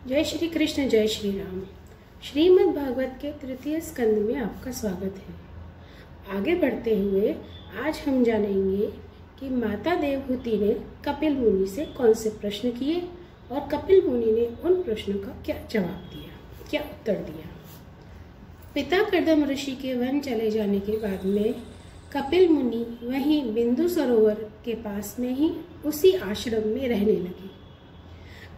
जय श्री कृष्ण, जय श्री राम। श्रीमद् भागवत के तृतीय स्कंद में आपका स्वागत है। आगे बढ़ते हुए आज हम जानेंगे कि माता देवहूति ने कपिल मुनि से कौन से प्रश्न किए और कपिल मुनि ने उन प्रश्नों का क्या जवाब दिया, क्या उत्तर दिया। पिता कर्दम ऋषि के वन चले जाने के बाद में कपिल मुनि वहीं बिंदु सरोवर के पास में ही उसी आश्रम में रहने लगे।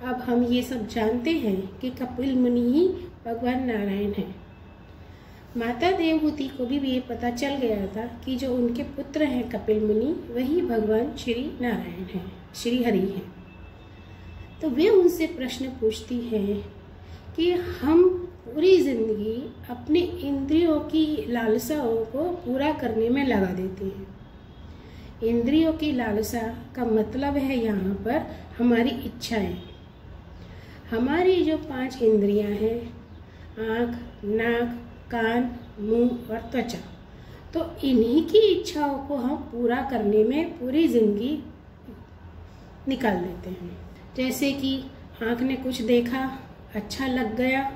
अब हम ये सब जानते हैं कि कपिल मुनि ही भगवान नारायण हैं। माता देवहूति को भी ये पता चल गया था कि जो उनके पुत्र हैं कपिल मुनि वही भगवान श्री नारायण हैं, श्री हरि हैं। तो वे उनसे प्रश्न पूछती हैं कि हम पूरी जिंदगी अपने इंद्रियों की लालसाओं को पूरा करने में लगा देते हैं। इंद्रियों की लालसा का मतलब है यहाँ पर हमारी इच्छाएं। हमारी जो 5 इंद्रियां हैं, आँख, नाक, कान, मुंह और त्वचा, तो इन्हीं की इच्छाओं को हम पूरा करने में पूरी जिंदगी निकाल देते हैं। जैसे कि आँख ने कुछ देखा, अच्छा लग गया,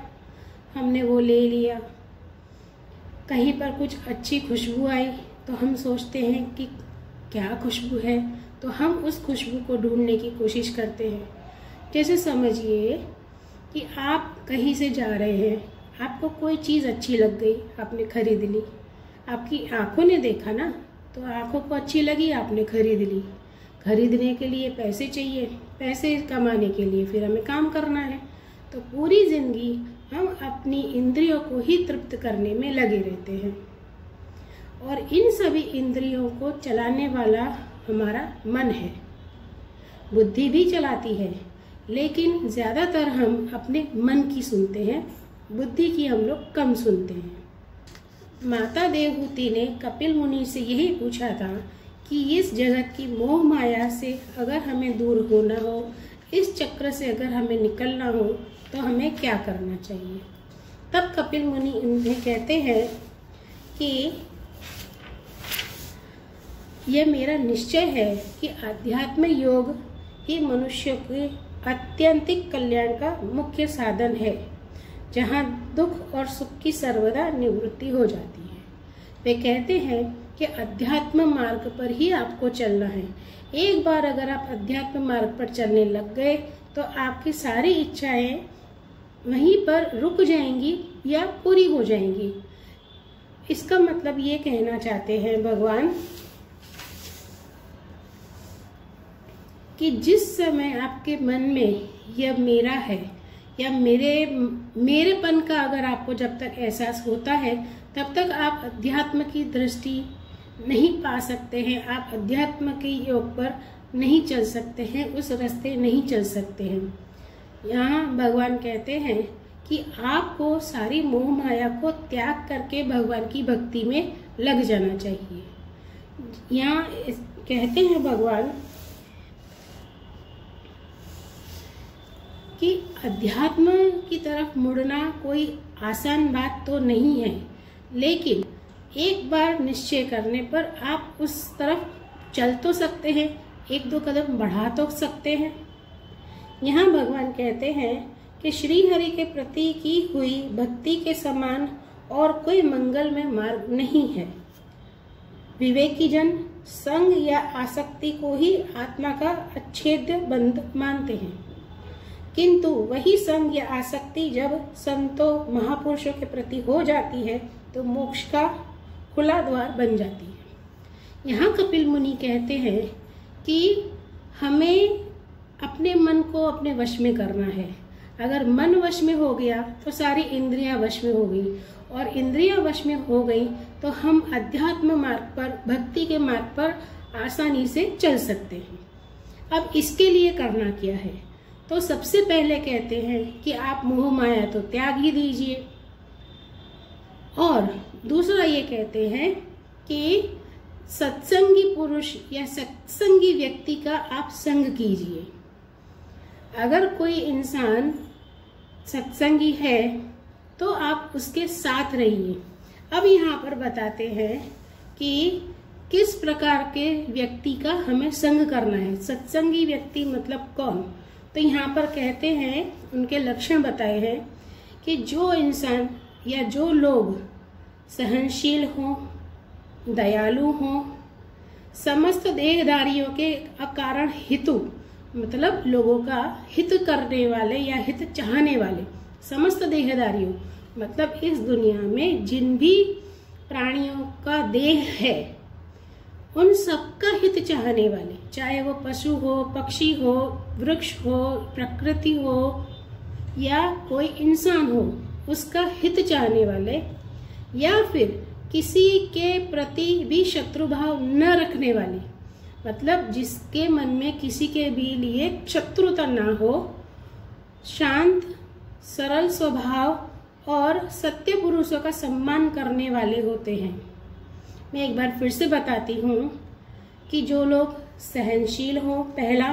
हमने वो ले लिया। कहीं पर कुछ अच्छी खुशबू आई तो हम सोचते हैं कि क्या खुशबू है, तो हम उस खुशबू को ढूंढने की कोशिश करते हैं। जैसे समझिए कि आप कहीं से जा रहे हैं, आपको कोई चीज़ अच्छी लग गई, आपने खरीद ली। आपकी आंखों ने देखा ना, तो आंखों को अच्छी लगी, आपने खरीद ली। खरीदने के लिए पैसे चाहिए, पैसे कमाने के लिए फिर हमें काम करना है। तो पूरी जिंदगी हम अपनी इंद्रियों को ही तृप्त करने में लगे रहते हैं और इन सभी इंद्रियों को चलाने वाला हमारा मन है। बुद्धि भी चलाती है, लेकिन ज़्यादातर हम अपने मन की सुनते हैं, बुद्धि की हम लोग कम सुनते हैं। माता देवहूति ने कपिल मुनि से यही पूछा था कि इस जगत की मोह माया से अगर हमें दूर होना हो, इस चक्र से अगर हमें निकलना हो, तो हमें क्या करना चाहिए। तब कपिल मुनि उन्हें कहते हैं कि यह मेरा निश्चय है कि अध्यात्म योग ही मनुष्य के अत्यंतिक कल्याण का मुख्य साधन है, जहाँ दुख और सुख की सर्वदा निवृत्ति हो जाती है। वे कहते हैं कि अध्यात्म मार्ग पर ही आपको चलना है। एक बार अगर आप अध्यात्म मार्ग पर चलने लग गए तो आपकी सारी इच्छाएं वहीं पर रुक जाएंगी या पूरी हो जाएंगी। इसका मतलब ये कहना चाहते हैं भगवान कि जिस समय आपके मन में यह मेरा है या मेरेपन का अगर आपको जब तक एहसास होता है, तब तक आप अध्यात्म की दृष्टि नहीं पा सकते हैं, आप अध्यात्म के योग पर नहीं चल सकते हैं, उस रास्ते नहीं चल सकते हैं। यहाँ भगवान कहते हैं कि आपको सारी मोह माया को त्याग करके भगवान की भक्ति में लग जाना चाहिए। यहाँ कहते हैं भगवान कि अध्यात्म की तरफ मुड़ना कोई आसान बात तो नहीं है, लेकिन एक बार निश्चय करने पर आप उस तरफ चल तो सकते हैं, 1-2 कदम बढ़ा तो सकते हैं। यहाँ भगवान कहते हैं कि श्री हरि के प्रति की हुई भक्ति के समान और कोई मंगलमय मार्ग नहीं है। विवेकी जन संग या आसक्ति को ही आत्मा का अच्छेद्य बंध मानते हैं, किंतु वही संग या आसक्ति जब संतों महापुरुषों के प्रति हो जाती है तो मोक्ष का खुला द्वार बन जाती है। यहाँ कपिल मुनि कहते हैं कि हमें अपने मन को अपने वश में करना है। अगर मन वश में हो गया तो सारी इंद्रियां वश में हो गई, और इंद्रियां वश में हो गई तो हम अध्यात्म मार्ग पर, भक्ति के मार्ग पर आसानी से चल सकते हैं। अब इसके लिए करना क्या है, तो सबसे पहले कहते हैं कि आप मोह माया तो त्याग ही दीजिए, और दूसरा ये कहते हैं कि सत्संगी पुरुष या सत्संगी व्यक्ति का आप संग कीजिए। अगर कोई इंसान सत्संगी है तो आप उसके साथ रहिए। अब यहाँ पर बताते हैं कि किस प्रकार के व्यक्ति का हमें संग करना है। सत्संगी व्यक्ति मतलब कौन? तो यहाँ पर कहते हैं, उनके लक्षण बताए हैं कि जो इंसान या जो लोग सहनशील हों, दयालु हों, समस्त देहधारियों के अकारण हितु, मतलब लोगों का हित करने वाले या हित चाहने वाले, समस्त देहधारियों मतलब इस दुनिया में जिन भी प्राणियों का देह है उन सबका हित चाहने वाले, चाहे वो पशु हो, पक्षी हो, वृक्ष हो, प्रकृति हो या कोई इंसान हो, उसका हित चाहने वाले, या फिर किसी के प्रति भी शत्रु भाव न रखने वाले, मतलब जिसके मन में किसी के भी लिए शत्रुता ना हो, शांत सरल स्वभाव और सत्य पुरुषों का सम्मान करने वाले होते हैं। मैं एक बार फिर से बताती हूँ कि जो लोग सहनशील हो, पहला,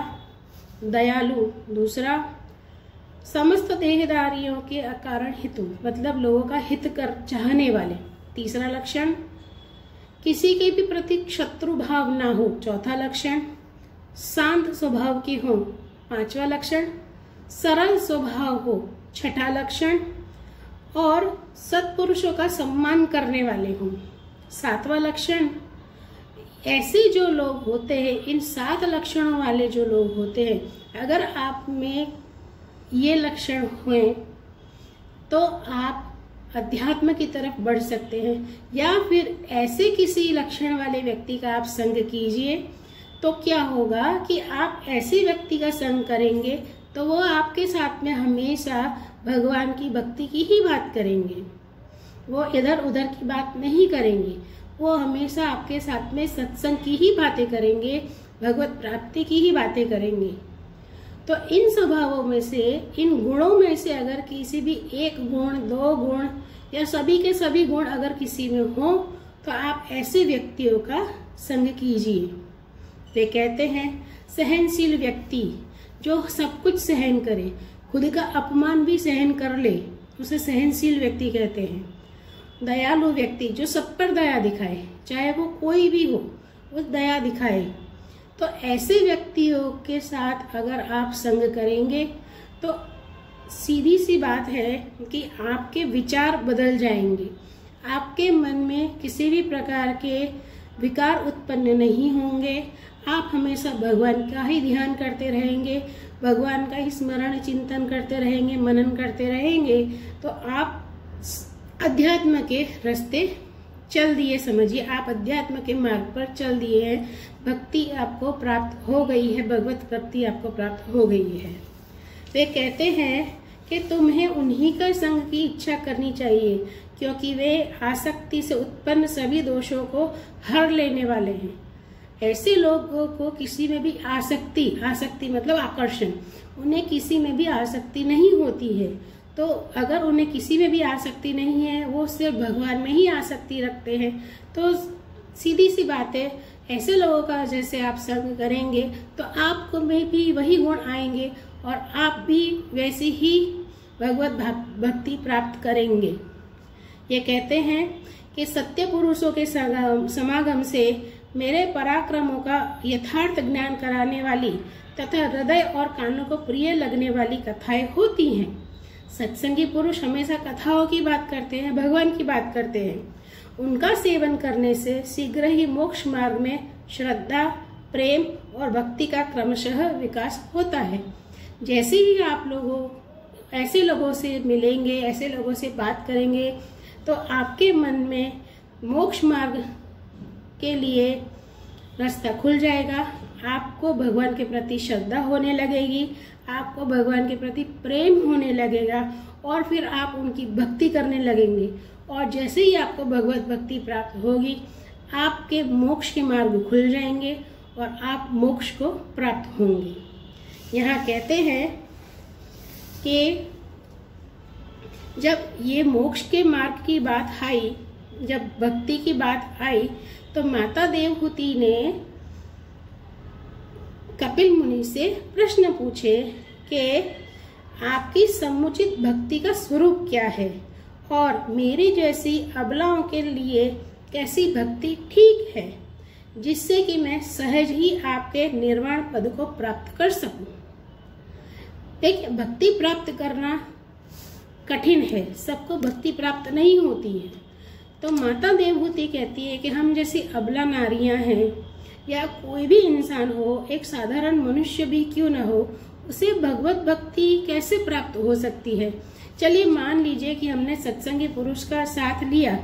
दयालु दूसरा, समस्त देहधारियों के अकारण हितु मतलब लोगों का हित कर चाहने वाले तीसरा लक्षण, किसी के भी प्रति शत्रु भाव ना हो चौथा लक्षण, शांत स्वभाव की हो पांचवा लक्षण, सरल स्वभाव हो छठा लक्षण और सत्पुरुषों का सम्मान करने वाले हों सातवां लक्षण। ऐसे जो लोग होते हैं, इन 7 लक्षणों वाले जो लोग होते हैं, अगर आप में ये लक्षण हुए तो आप अध्यात्म की तरफ बढ़ सकते हैं, या फिर ऐसे किसी लक्षण वाले व्यक्ति का आप संग कीजिए तो क्या होगा कि आप ऐसे व्यक्ति का संग करेंगे तो वो आपके साथ में हमेशा भगवान की भक्ति की ही बात करेंगे, वो इधर उधर की बात नहीं करेंगे, वो हमेशा आपके साथ में सत्संग की ही बातें करेंगे, भगवत प्राप्ति की ही बातें करेंगे। तो इन स्वभावों में से, इन गुणों में से अगर किसी भी एक गुण, 2 गुण या सभी के सभी गुण अगर किसी में हो तो आप ऐसे व्यक्तियों का संग कीजिए। वे कहते हैं सहनशील व्यक्ति जो सब कुछ सहन करे, खुद का अपमान भी सहन कर ले, उसे सहनशील व्यक्ति कहते हैं। दयालु व्यक्ति जो सब पर दया दिखाए, चाहे वो कोई भी हो, वो दया दिखाए। तो ऐसे व्यक्तियों के साथ अगर आप संग करेंगे तो सीधी सी बात है कि आपके विचार बदल जाएंगे, आपके मन में किसी भी प्रकार के विकार उत्पन्न नहीं होंगे, आप हमेशा भगवान का ही ध्यान करते रहेंगे, भगवान का ही स्मरण चिंतन करते रहेंगे, मनन करते रहेंगे, तो आप अध्यात्म के रास्ते चल दिए, समझिए आप अध्यात्म के मार्ग पर चल दिए हैं, भक्ति आपको प्राप्त हो गई है, भगवत भक्ति आपको प्राप्त हो गई है। वे कहते हैं कि तुम्हें उन्हीं का संग की इच्छा करनी चाहिए, क्योंकि वे आसक्ति से उत्पन्न सभी दोषों को हर लेने वाले हैं। ऐसे लोगों को किसी में भी आसक्ति मतलब आकर्षण, उन्हें किसी में भी आसक्ति नहीं होती है। तो अगर उन्हें किसी में भी आसक्ति नहीं है, वो सिर्फ भगवान में ही आसक्ति रखते हैं, तो सीधी सी बात है, ऐसे लोगों का जैसे आप संग करेंगे तो आपको में भी वही गुण आएंगे और आप भी वैसी ही भगवत भक्ति प्राप्त करेंगे। ये कहते हैं कि सत्य पुरुषों के समागम से मेरे पराक्रमों का यथार्थ ज्ञान कराने वाली तथा हृदय और कानों को प्रिय लगने वाली कथाएं होती हैं। सत्संगी पुरुष हमेशा कथाओं की बात करते हैं, भगवान की बात करते हैं। उनका सेवन करने से शीघ्र ही मोक्ष मार्ग में श्रद्धा, प्रेम और भक्ति का क्रमशः विकास होता है। जैसे ही आप लोगों ऐसे लोगों से मिलेंगे, ऐसे लोगों से बात करेंगे, तो आपके मन में मोक्ष मार्ग के लिए रास्ता खुल जाएगा, आपको भगवान के प्रति श्रद्धा होने लगेगी, आपको भगवान के प्रति प्रेम होने लगेगा और फिर आप उनकी भक्ति करने लगेंगे। और जैसे ही आपको भगवत भक्ति प्राप्त होगी, आपके मोक्ष के मार्ग खुल जाएंगे और आप मोक्ष को प्राप्त होंगे। यहाँ कहते हैं कि जब ये मोक्ष के मार्ग की बात आई, जब भक्ति की बात आई, तो माता देवहूति ने कपिल मुनि से प्रश्न पूछे कि आपकी समुचित भक्ति का स्वरूप क्या है और मेरी जैसी अबलाओं के लिए कैसी भक्ति ठीक है, जिससे कि मैं सहज ही आपके निर्वाण पद को प्राप्त कर सकूं। देखिए, भक्ति प्राप्त करना कठिन है, सबको भक्ति प्राप्त नहीं होती है। तो माता देवहूति कहती है कि हम जैसी अबला नारियां हैं या कोई भी इंसान हो, एक साधारण मनुष्य भी क्यों न हो, उसे भगवत भक्ति कैसे प्राप्त हो सकती है। चलिए मान लीजिए कि हमने सत्संगी पुरुष का साथ लिया,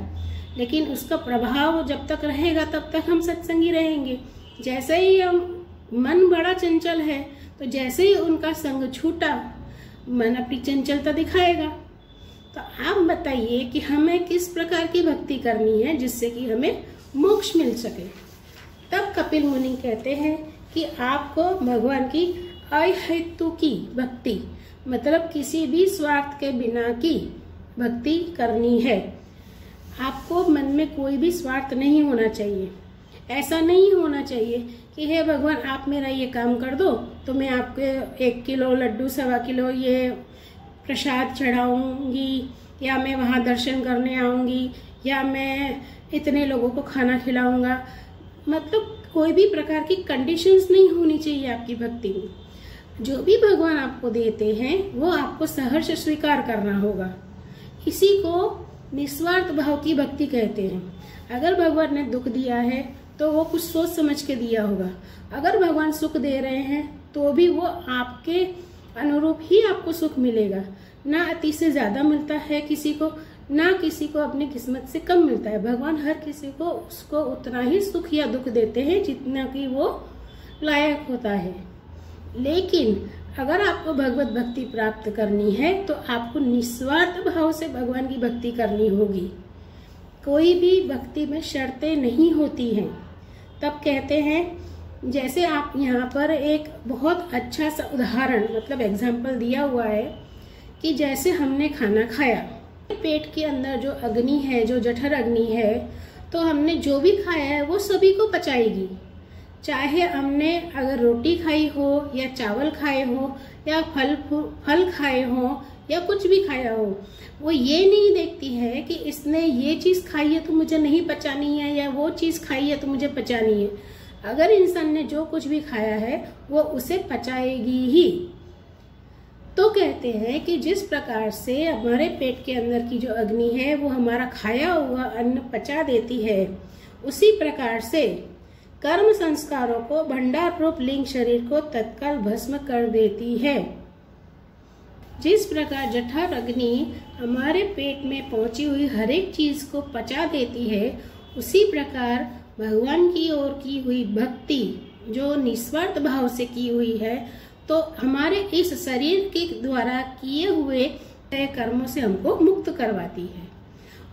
लेकिन उसका प्रभाव जब तक रहेगा तब तक हम सत्संगी रहेंगे। जैसे ही हम मन बड़ा चंचल है, तो जैसे ही उनका संग छूटा, मन अपनी चंचलता दिखाएगा। तो आप बताइए कि हमें किस प्रकार की भक्ति करनी है जिससे कि हमें मोक्ष मिल सके। तब कपिल मुनि कहते हैं कि आपको भगवान की अहेतु की भक्ति, मतलब किसी भी स्वार्थ के बिना की भक्ति करनी है। आपको मन में कोई भी स्वार्थ नहीं होना चाहिए। ऐसा नहीं होना चाहिए कि हे भगवान आप मेरा ये काम कर दो तो मैं आपके 1 किलो लड्डू, 1.25 किलो ये प्रसाद चढ़ाऊंगी, या मैं वहाँ दर्शन करने आऊंगी, या मैं इतने लोगों को खाना खिलाऊंगा। मतलब कोई भी प्रकार की कंडीशंस नहीं होनी चाहिए आपकी भक्ति में। जो भी भगवान आपको देते हैं वो आपको सहर्ष स्वीकार करना होगा। इसी को निस्वार्थ भाव की भक्ति कहते हैं। अगर भगवान ने दुख दिया है तो वो कुछ सोच समझ के दिया होगा। अगर भगवान सुख दे रहे हैं तो भी वो आपके अनुरूप ही आपको सुख मिलेगा। ना अति से ज्यादा मिलता है किसी को, ना किसी को अपनी किस्मत से कम मिलता है। भगवान हर किसी को उसको उतना ही सुख या दुख देते हैं जितना कि वो लायक होता है। लेकिन अगर आपको भगवत भक्ति प्राप्त करनी है तो आपको निस्वार्थ भाव से भगवान की भक्ति करनी होगी। कोई भी भक्ति में शर्तें नहीं होती हैं। तब कहते हैं, जैसे आप यहाँ पर एक बहुत अच्छा सा उदाहरण, मतलब एग्जाम्पल दिया हुआ है कि जैसे हमने खाना खाया, पेट के अंदर जो अग्नि है, जो जठर अग्नि है, तो हमने जो भी खाया है वो सभी को पचाएगी। चाहे हमने अगर रोटी खाई हो या चावल खाए हो या फल खाए हो या कुछ भी खाया हो, वो ये नहीं देखती है कि इसने ये चीज खाई है तो मुझे नहीं पचानी है, या वो चीज खाई है तो मुझे पचानी है। अगर इंसान ने जो कुछ भी खाया है वो उसे पचाएगी ही। तो कहते हैं कि जिस प्रकार से हमारे पेट के अंदर की जो अग्नि है वो हमारा खाया हुआ अन्न पचा देती है, उसी प्रकार से कर्म संस्कारों को, भंडार रूप लिंग शरीर को तत्काल भस्म कर देती है। जिस प्रकार जठर अग्नि हमारे पेट में पहुंची हुई हर एक चीज को पचा देती है, उसी प्रकार भगवान की ओर की हुई भक्ति जो निस्वार्थ भाव से की हुई है, तो हमारे इस शरीर के द्वारा किए हुए कर्मों से हमको मुक्त करवाती है,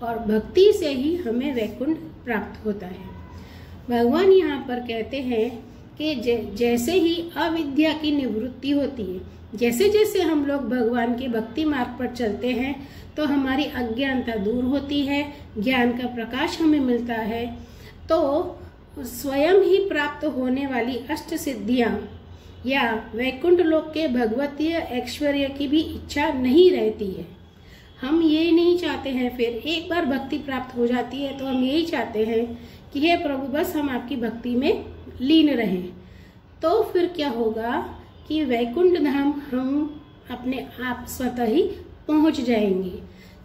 और भक्ति से ही हमें वैकुंठ प्राप्त होता है। भगवान यहाँ पर कहते हैं कि जैसे ही अविद्या की निवृत्ति होती है, जैसे जैसे हम लोग भगवान के भक्ति मार्ग पर चलते हैं तो हमारी अज्ञानता दूर होती है, ज्ञान का प्रकाश हमें मिलता है। तो स्वयं ही प्राप्त होने वाली अष्ट सिद्धियां या वैकुंठ लोक के भगवतीय ऐश्वर्य की भी इच्छा नहीं रहती है। हम ये नहीं चाहते हैं, फिर एक बार भक्ति प्राप्त हो जाती है तो हम यही चाहते हैं कि हे प्रभु बस हम आपकी भक्ति में लीन रहें। तो फिर क्या होगा कि वैकुंठ धाम हम अपने आप स्वतः ही पहुंच जाएंगे।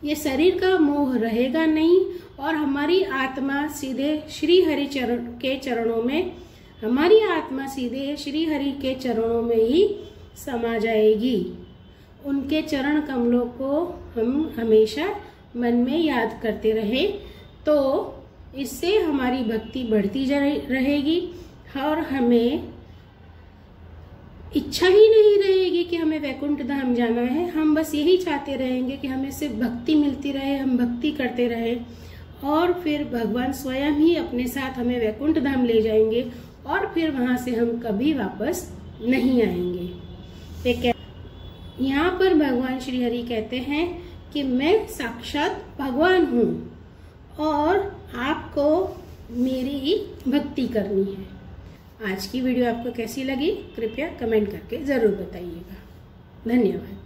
ये शरीर का मोह रहेगा नहीं, और हमारी आत्मा सीधे श्री हरि के चरणों में, हमारी आत्मा सीधे श्री हरि के चरणों में ही समा जाएगी। उनके चरण कमलों को हम हमेशा मन में याद करते रहे, तो इससे हमारी भक्ति बढ़ती रहेगी और हमें इच्छा ही नहीं रहेगी कि हमें वैकुंठ धाम जाना है। हम बस यही चाहते रहेंगे कि हमें सिर्फ भक्ति मिलती रहे, हम भक्ति करते रहे, और फिर भगवान स्वयं ही अपने साथ हमें वैकुंठ धाम ले जाएंगे, और फिर वहां से हम कभी वापस नहीं आएंगे। यहाँ पर भगवान श्री हरि कहते हैं कि मैं साक्षात भगवान हूँ और आपको मेरी भक्ति करनी है। आज की वीडियो आपको कैसी लगी कृपया कमेंट करके जरूर बताइएगा। धन्यवाद।